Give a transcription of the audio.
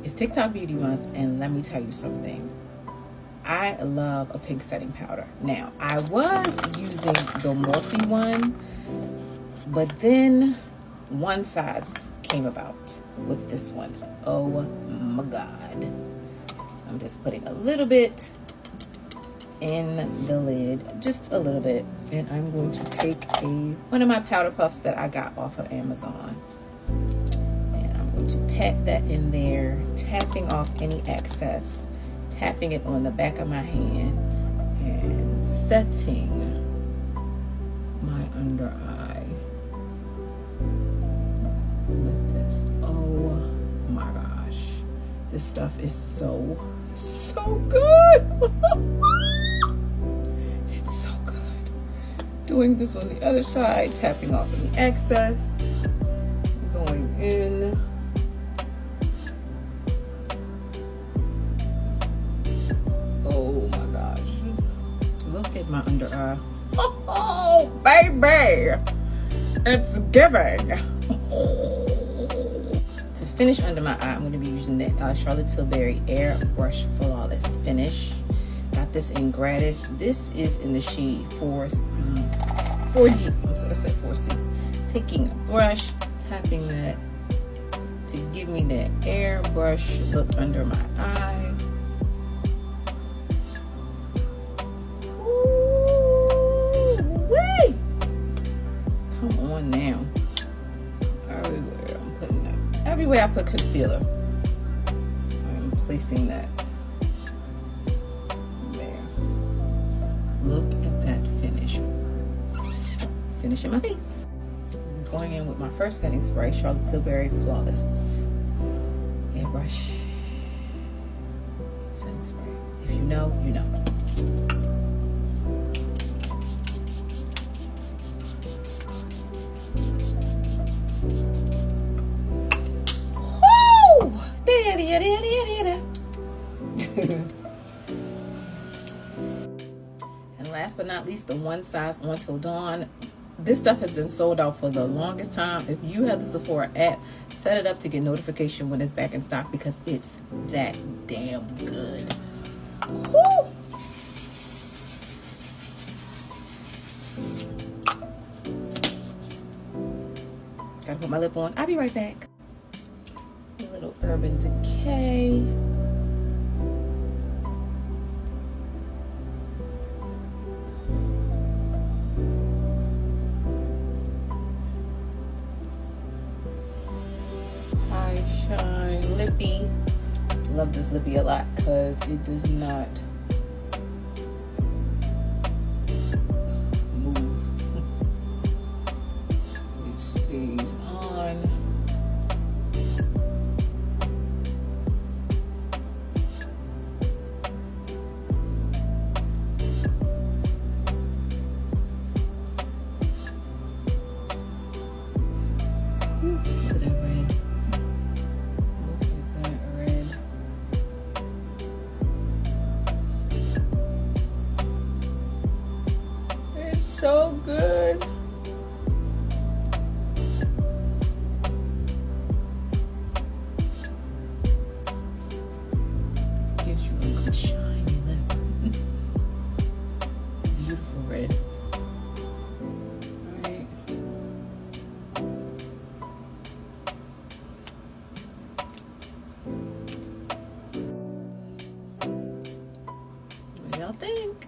It's TikTok Beauty Month, and let me tell you something. I love a pink setting powder. Now, I was using the Morphe one, but then one size came about with this one. Oh my God. I'm just putting a little bit in the lid, just a little bit, and I'm going to take one of my powder puffs that I got off of Amazon, and I'm going to pat that in there, tapping off any excess, tapping it on the back of my hand, and setting my under eye with this. Oh my gosh, this stuff is so good. It's so good. Doing this on the other side, tapping off any excess, going in. Oh my gosh. Look at my under eye. Oh, baby. It's giving. To finish under my eye, I'm going to be using the Charlotte Tilbury Airbrush Flawless Finish. Got this in gratis. This is in the shade 4D. I said 4C. Taking a brush, tapping that to give me that airbrush look under my eye. Ooh-wee! Come on now. Everywhere I'm putting that. Everywhere I put concealer, I'm placing that there. Look at that finish. Finish in my face. I'm going in with my first setting spray, Charlotte Tilbury Flawless Airbrush setting spray. If you know, you know. And last but not least, the One Size On Till Dawn. This stuff has been sold out for the longest time. If you have the Sephora app, set it up to get notification when it's back in stock, because it's that damn good. Woo! Gotta put my lip on. I'll be right back. A little Urban Decay. Shine Lippy. Love this lippy a lot because it does not move. It stays on. Look at that red. So good. Gives you a good shiny lip. Beautiful red. Alright. What do y'all think?